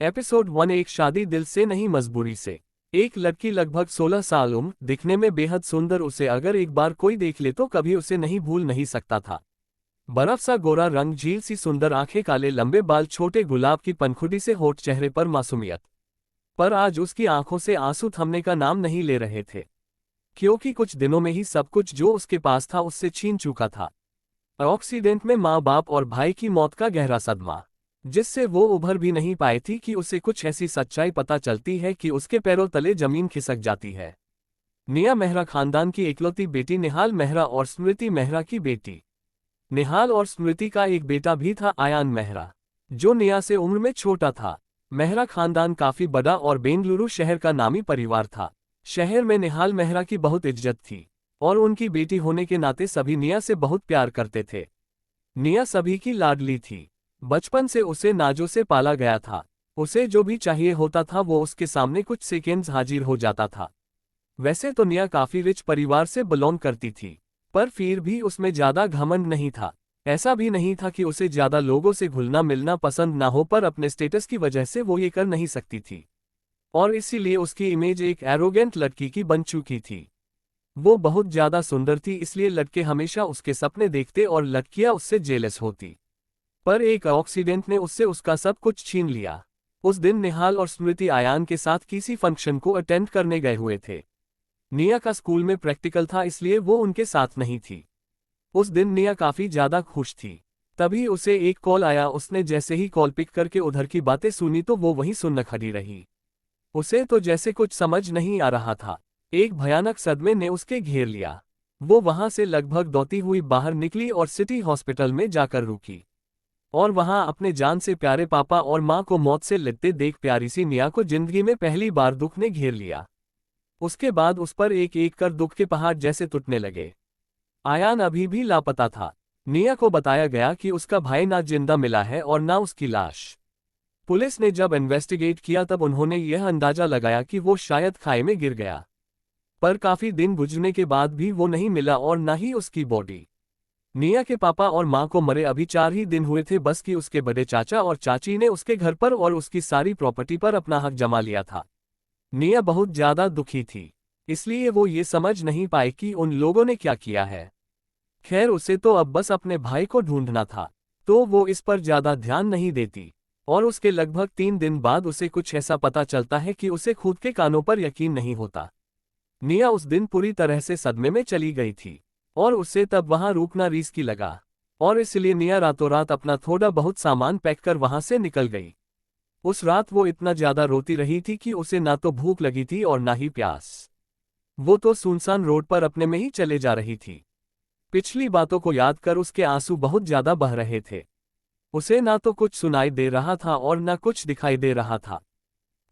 Episode 1। एक शादी दिल से नहीं मजबूरी से। एक लड़की लगभग 16 साल उम्र, दिखने में बेहद सुंदर, उसे अगर एक बार कोई देख ले तो कभी उसे नहीं भूल नहीं सकता था। बर्फ सा गोरा रंग, झील सी सुंदर आंखें, काले लंबे बाल, छोटे गुलाब की पनखुड़ी से होठ, चेहरे पर मासूमियत। पर आज उसकी आंखों से आंसू थमने का नाम नहीं ले रहे थे, क्योंकि कुछ दिनों में ही सब कुछ जो उसके पास था उससे छीन चुका था। एक्सीडेंट में माँ बाप और भाई की मौत का गहरा सदमा, जिससे वो उभर भी नहीं पाई थी कि उसे कुछ ऐसी सच्चाई पता चलती है कि उसके पैरों तले जमीन खिसक जाती है। निया मेहरा खानदान की इकलौती बेटी, निहाल मेहरा और स्मृति मेहरा की बेटी। निहाल और स्मृति का एक बेटा भी था, आयान मेहरा, जो निया से उम्र में छोटा था। मेहरा खानदान काफी बड़ा और बेंगलुरु शहर का नामी परिवार था। शहर में निहाल मेहरा की बहुत इज्जत थी और उनकी बेटी होने के नाते सभी निया से बहुत प्यार करते थे। निया सभी की लाडली थी। बचपन से उसे नाजों से पाला गया था। उसे जो भी चाहिए होता था वो उसके सामने कुछ सेकेंड्स हाजिर हो जाता था। वैसे तो निया काफी रिच परिवार से बिलोंग करती थी, पर फिर भी उसमें ज्यादा घमंड नहीं था। ऐसा भी नहीं था कि उसे ज्यादा लोगों से घुलना मिलना पसंद ना हो, पर अपने स्टेटस की वजह से वो ये कर नहीं सकती थी और इसीलिए उसकी इमेज एक एरोगेंट लड़की की बन चुकी थी। वो बहुत ज्यादा सुंदर थी, इसलिए लड़के हमेशा उसके सपने देखते और लड़कियां उससे जेलस होती। पर एक एक्सीडेंट ने उससे उसका सब कुछ छीन लिया। उस दिन निहाल और स्मृति आयान के साथ किसी फंक्शन को अटेंड करने गए हुए थे। निया का स्कूल में प्रैक्टिकल था, इसलिए वो उनके साथ नहीं थी। उस दिन निया काफी ज्यादा खुश थी। तभी उसे एक कॉल आया। उसने जैसे ही कॉल पिक करके उधर की बातें सुनी तो वो वहीं सुन्न खड़ी रही। उसे तो जैसे कुछ समझ नहीं आ रहा था। एक भयानक सदमे ने उसके घेर लिया। वो वहां से लगभग दौड़ती हुई बाहर निकली और सिटी हॉस्पिटल में जाकर रुकी और वहां अपने जान से प्यारे पापा और मां को मौत से लड़ते देख प्यारी सी निया को जिंदगी में पहली बार दुख ने घेर लिया। उसके बाद उस पर एक एक कर दुख के पहाड़ जैसे टूटने लगे। आयान अभी भी लापता था। निया को बताया गया कि उसका भाई ना जिंदा मिला है और ना उसकी लाश। पुलिस ने जब इन्वेस्टिगेट किया तब उन्होंने यह अंदाजा लगाया कि वो शायद खाई में गिर गया, पर काफी दिन गुजरने के बाद भी वो नहीं मिला और ना ही उसकी बॉडी। निया के पापा और मां को मरे अभी 4 ही दिन हुए थे, बस कि उसके बड़े चाचा और चाची ने उसके घर पर और उसकी सारी प्रॉपर्टी पर अपना हक जमा लिया था। निया बहुत ज्यादा दुखी थी, इसलिए वो ये समझ नहीं पाई कि उन लोगों ने क्या किया है। खैर, उसे तो अब बस अपने भाई को ढूंढना था, तो वो इस पर ज्यादा ध्यान नहीं देती। और उसके लगभग 3 दिन बाद उसे कुछ ऐसा पता चलता है कि उसे खुद के कानों पर यकीन नहीं होता। निया उस दिन पूरी तरह से सदमे में चली गई थी और उसे तब वहां रुकना रिस्की लगा और इसलिए निया रातों रात अपना थोड़ा बहुत सामान पैक कर वहां से निकल गई। उस रात वो इतना ज्यादा रोती रही थी कि उसे ना तो भूख लगी थी और ना ही प्यास। वो तो सुनसान रोड पर अपने में ही चले जा रही थी। पिछली बातों को याद कर उसके आंसू बहुत ज्यादा बह रहे थे। उसे ना तो कुछ सुनाई दे रहा था और ना कुछ दिखाई दे रहा था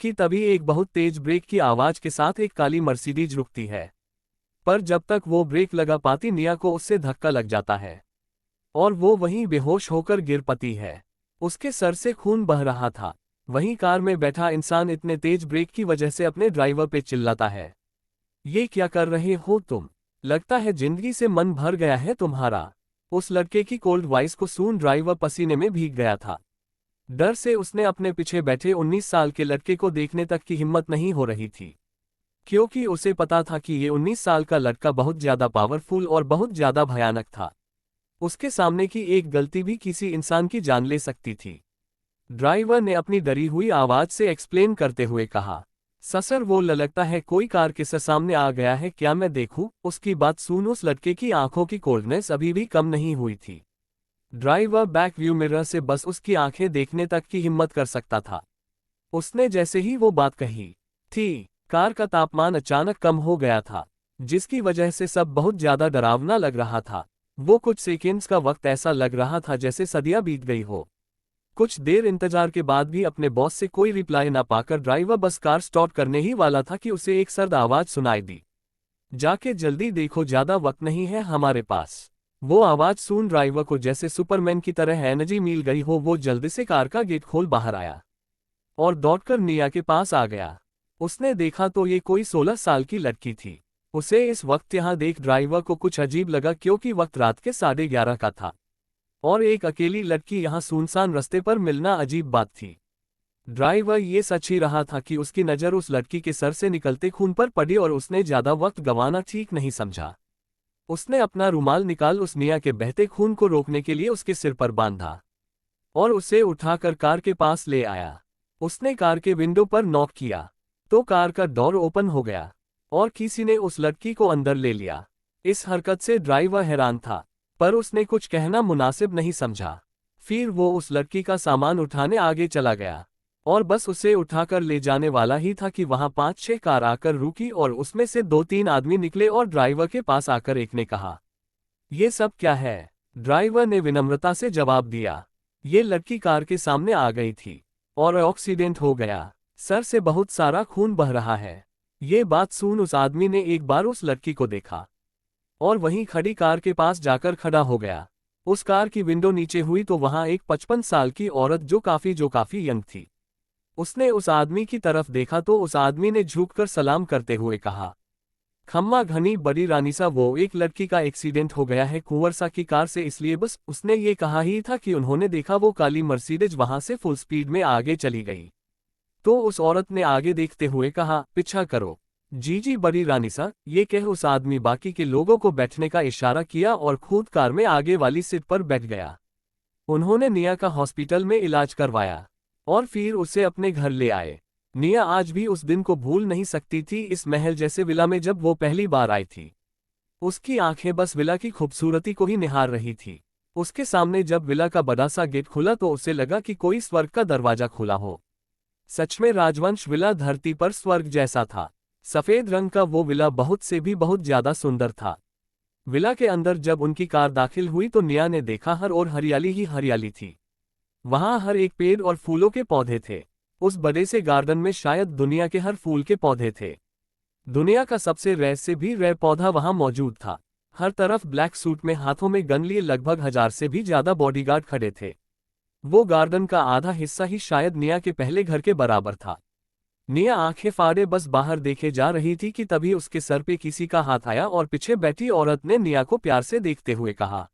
कि तभी एक बहुत तेज ब्रेक की आवाज के साथ एक काली मर्सिडीज रुकती है। पर जब तक वो ब्रेक लगा पाती, निया को उससे धक्का लग जाता है और वो वहीं बेहोश होकर गिर पड़ती है। उसके सर से खून बह रहा था। वहीं कार में बैठा इंसान इतने तेज ब्रेक की वजह से अपने ड्राइवर पे चिल्लाता है, ये क्या कर रहे हो तुम? लगता है जिंदगी से मन भर गया है तुम्हारा। उस लड़के की कोल्ड वॉइस को सुन ड्राइवर पसीने में भीग गया था। डर से उसने अपने पीछे बैठे 19 साल के लड़के को देखने तक की हिम्मत नहीं हो रही थी, क्योंकि उसे पता था कि ये 19 साल का लड़का बहुत ज्यादा पावरफुल और बहुत ज्यादा भयानक था। उसके सामने की एक गलती भी किसी इंसान की जान ले सकती थी। ड्राइवर ने अपनी डरी हुई आवाज से एक्सप्लेन करते हुए कहा, सर वो लगता है कोई कार के सामने आ गया है, क्या मैं देखूं? उसकी बात सुन उस लड़के की आंखों की कोल्डनेस अभी भी कम नहीं हुई थी। ड्राइवर बैक व्यू मिरर से बस उसकी आंखें देखने तक की हिम्मत कर सकता था। उसने जैसे ही वो बात कही थी, कार का तापमान अचानक कम हो गया था, जिसकी वजह से सब बहुत ज्यादा डरावना लग रहा था। वो कुछ सेकेंड्स का वक्त ऐसा लग रहा था जैसे सदियां बीत गई हो। कुछ देर इंतजार के बाद भी अपने बॉस से कोई रिप्लाई ना पाकर ड्राइवर बस कार स्टार्ट करने ही वाला था कि उसे एक सर्द आवाज सुनाई दी, जाके जल्दी देखो, ज्यादा वक्त नहीं है हमारे पास। वो आवाज सुन ड्राइवर को जैसे सुपरमैन की तरह एनर्जी मिल गई हो। वो जल्दी से कार का गेट खोल बाहर आया और दौड़कर निया के पास आ गया। उसने देखा तो ये कोई 16 साल की लड़की थी। उसे इस वक्त यहाँ देख ड्राइवर को कुछ अजीब लगा, क्योंकि वक्त रात के 11:30 का था और एक अकेली लड़की यहाँ सुनसान रास्ते पर मिलना अजीब बात थी। ड्राइवर ये सच ही रहा था कि उसकी नज़र उस लड़की के सर से निकलते खून पर पड़ी और उसने ज़्यादा वक्त गंवाना ठीक नहीं समझा। उसने अपना रुमाल निकाल उस निया के बहते खून को रोकने के लिए उसके सिर पर बांधा और उसे उठाकर कार के पास ले आया। उसने कार के विंडो पर नॉक किया तो कार का डोर ओपन हो गया और किसी ने उस लड़की को अंदर ले लिया। इस हरकत से ड्राइवर हैरान था, पर उसने कुछ कहना मुनासिब नहीं समझा। फिर वो उस लड़की का सामान उठाने आगे चला गया और बस उसे उठाकर ले जाने वाला ही था कि वहां 5-6 कार आकर रुकी और उसमें से 2-3 आदमी निकले और ड्राइवर के पास आकर एक ने कहा, ये सब क्या है? ड्राइवर ने विनम्रता से जवाब दिया, ये लड़की कार के सामने आ गई थी और एक्सीडेंट हो गया, सर से बहुत सारा खून बह रहा है। ये बात सुन उस आदमी ने एक बार उस लड़की को देखा और वहीं खड़ी कार के पास जाकर खड़ा हो गया। उस कार की विंडो नीचे हुई तो वहां एक 55 साल की औरत जो काफी यंग थी। उसने उस आदमी की तरफ देखा तो उस आदमी ने झुककर सलाम करते हुए कहा, खम्मा घनी बड़ी रानीसा, वो एक लड़की का एक्सीडेंट हो गया है कुंवर सा की कार से, इसलिए बस उसने ये कहा ही था कि उन्होंने देखा वो काली मर्सिडीज वहां से फुल स्पीड में आगे चली गई। तो उस औरत ने आगे देखते हुए कहा, पीछा करो। जी बड़ी रानीसा, ये कह उस आदमी बाकी के लोगों को बैठने का इशारा किया और खुद कार में आगे वाली सीट पर बैठ गया। उन्होंने निया का हॉस्पिटल में इलाज करवाया और फिर उसे अपने घर ले आए। निया आज भी उस दिन को भूल नहीं सकती थी, इस महल जैसे विला में जब वो पहली बार आई थी। उसकी आंखें बस विला की खूबसूरती को ही निहार रही थी। उसके सामने जब विला का बड़ा सा गेट खुला तो उसे लगा कि कोई स्वर्ग का दरवाजा खुला हो। सच में राजवंश विला धरती पर स्वर्ग जैसा था। सफेद रंग का वो विला बहुत से भी बहुत ज्यादा सुंदर था। विला के अंदर जब उनकी कार दाखिल हुई तो निया ने देखा हर ओर हरियाली ही हरियाली थी। वहां हर एक पेड़ और फूलों के पौधे थे। उस बड़े से गार्डन में शायद दुनिया के हर फूल के पौधे थे। दुनिया का सबसे रेयर से भी रेयर पौधा वहां मौजूद था। हर तरफ ब्लैक सूट में हाथों में गन लिए लगभग 1000 से भी ज्यादा बॉडीगार्ड खड़े थे। वो गार्डन का आधा हिस्सा ही शायद निया के पहले घर के बराबर था। निया आंखें फाड़े बस बाहर देखे जा रही थी कि तभी उसके सर पे किसी का हाथ आया और पीछे बैठी औरत ने निया को प्यार से देखते हुए कहा,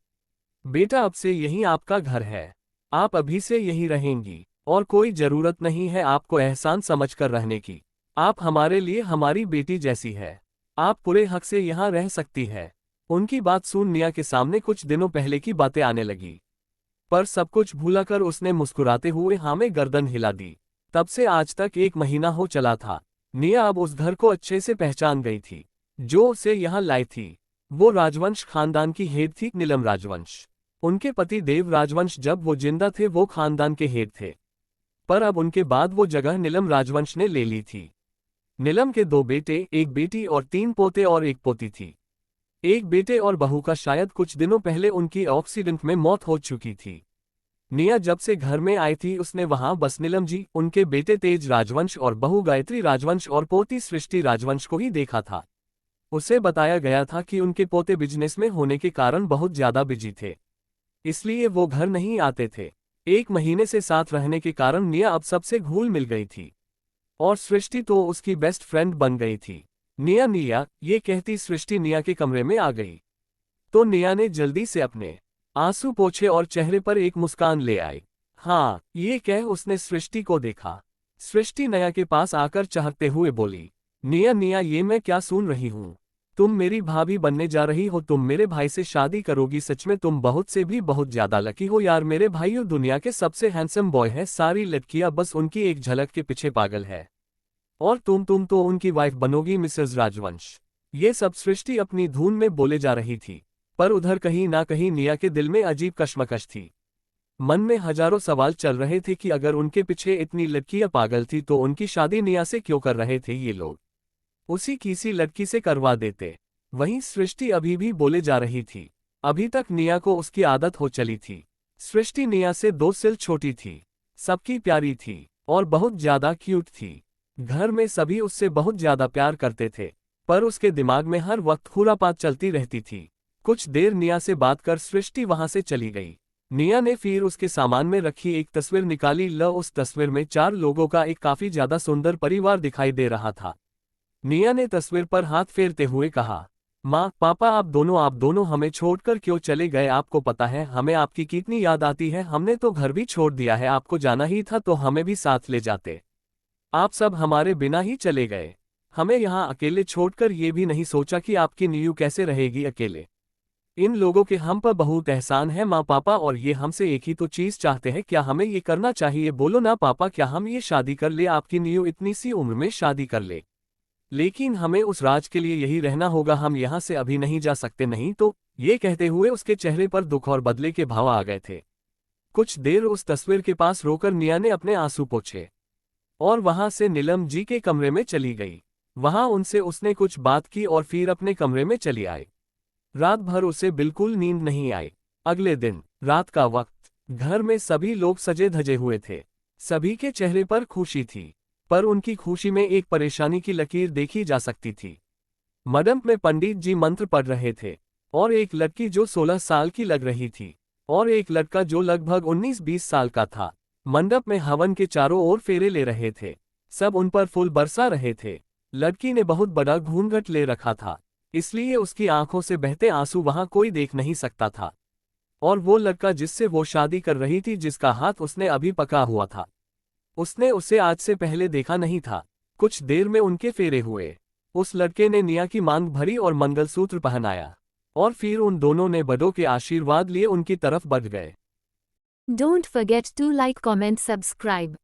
बेटा अब से यही आपका घर है, आप अभी से यही रहेंगी और कोई जरूरत नहीं है आपको एहसान समझकर रहने की। आप हमारे लिए हमारी बेटी जैसी है, आप पूरे हक से यहाँ रह सकती है। उनकी बात सुन निया के सामने कुछ दिनों पहले की बातें आने लगी, पर सब कुछ भूलाकर उसने मुस्कुराते हुए हाँ में गर्दन हिला दी। तब से आज तक 1 महीना हो चला था। निया अब उस घर को अच्छे से पहचान गई थी जो उसे यहाँ लाई थी। वो राजवंश खानदान की हेड थी, नीलम राजवंश। उनके पति देव राजवंश जब वो जिंदा थे वो खानदान के हेड थे, पर अब उनके बाद वो जगह नीलम राजवंश ने ले ली थी। नीलम के 2 बेटे, एक बेटी और 3 पोते और एक पोती थी। एक बेटे और बहू का शायद कुछ दिनों पहले उनकी एक्सीडेंट में मौत हो चुकी थी। निया जब से घर में आई थी उसने वहां बस नीलम जी, उनके बेटे तेज राजवंश और बहू गायत्री राजवंश और पोती सृष्टि राजवंश को ही देखा था। उसे बताया गया था कि उनके पोते बिजनेस में होने के कारण बहुत ज्यादा बिजी थे, इसलिए वो घर नहीं आते थे। 1 महीने से साथ रहने के कारण निया अब सबसे घुल मिल गई थी और सृष्टि तो उसकी बेस्ट फ्रेंड बन गई थी। निया ये कहती सृष्टि निया के कमरे में आ गई तो निया ने जल्दी से अपने आंसू पोंछे और चेहरे पर एक मुस्कान ले आई। हाँ, ये कह उसने सृष्टि को देखा। सृष्टि निया के पास आकर चाहते हुए बोली, निया ये मैं क्या सुन रही हूँ? तुम मेरी भाभी बनने जा रही हो, तुम मेरे भाई से शादी करोगी। सच में तुम बहुत से भी बहुत ज्यादा लकी हो यार। मेरे भाइयों दुनिया के सबसे हैंडसम बॉय है, सारी लड़कियां बस उनकी एक झलक के पीछे पागल है और तुम तो उनकी वाइफ बनोगी मिसेस राजवंश। ये सब सृष्टि अपनी धुन में बोले जा रही थी, पर उधर कहीं ना कहीं निया के दिल में अजीब कश्मकश थी। मन में हजारों सवाल चल रहे थे कि अगर उनके पीछे इतनी लड़कियां पागल थी तो उनकी शादी निया से क्यों कर रहे थे ये लोग? उसी किसी लड़की से करवा देते। वहीं सृष्टि अभी भी बोले जा रही थी। अभी तक निया को उसकी आदत हो चली थी। सृष्टि निया से 2 साल छोटी थी, सबकी प्यारी थी और बहुत ज्यादा क्यूट थी। घर में सभी उससे बहुत ज्यादा प्यार करते थे, पर उसके दिमाग में हर वक्त खुरापात चलती रहती थी। कुछ देर निया से बात कर सृष्टि वहां से चली गई। निया ने फिर उसके सामान में रखी एक तस्वीर निकाली। उस तस्वीर में 4 लोगों का एक काफी ज्यादा सुंदर परिवार दिखाई दे रहा था। निया ने तस्वीर पर हाथ फेरते हुए कहा, माँ पापा आप दोनों हमें छोड़कर क्यों चले गए? आपको पता है हमें आपकी कितनी याद आती है। हमने तो घर भी छोड़ दिया है, आपको जाना ही था तो हमें भी साथ ले जाते। आप सब हमारे बिना ही चले गए। हमें यहाँ अकेले छोड़कर ये भी नहीं सोचा कि आपकी नीयू कैसे रहेगी अकेले। इन लोगों के हम पर बहुत एहसान है माँ पापा, और ये हमसे एक ही तो चीज चाहते हैं। क्या हमें ये करना चाहिए? बोलो ना पापा, क्या हम ये शादी कर ले? आपकी नीयू इतनी सी उम्र में शादी कर ले। लेकिन हमें उस राज के लिए यही रहना होगा, हम यहाँ से अभी नहीं जा सकते, नहीं तो। ये कहते हुए उसके चेहरे पर दुख और बदले के भाव आ गए थे। कुछ देर उस तस्वीर के पास रोकर निया ने अपने आंसू पोंछे और वहां से नीलम जी के कमरे में चली गई। वहां उनसे उसने कुछ बात की और फिर अपने कमरे में चली आई। रात भर उसे बिल्कुल नींद नहीं आई। अगले दिन रात का वक्त, घर में सभी लोग सजे धजे हुए थे। सभी के चेहरे पर खुशी थी, पर उनकी खुशी में एक परेशानी की लकीर देखी जा सकती थी। मंडप में पंडित जी मंत्र पढ़ रहे थे, और एक लड़की जो 16 साल की लग रही थी, और एक लड़का जो लगभग 19-20 साल का था, मंडप में हवन के चारों ओर फेरे ले रहे थे। सब उन पर फूल बरसा रहे थे। लड़की ने बहुत बड़ा घूंघट ले रखा था, इसलिए उसकी आंखों से बहते आंसू वहां कोई देख नहीं सकता था। और वो लड़का जिससे वो शादी कर रही थी, जिसका हाथ उसने अभी पका हुआ था, उसने उसे आज से पहले देखा नहीं था। कुछ देर में उनके फेरे हुए। उस लड़के ने निया की मांग भरी और मंगलसूत्र पहनाया, और फिर उन दोनों ने बड़ों के आशीर्वाद लिए उनकी तरफ बढ़ गए। Don't forget to like, comment, subscribe.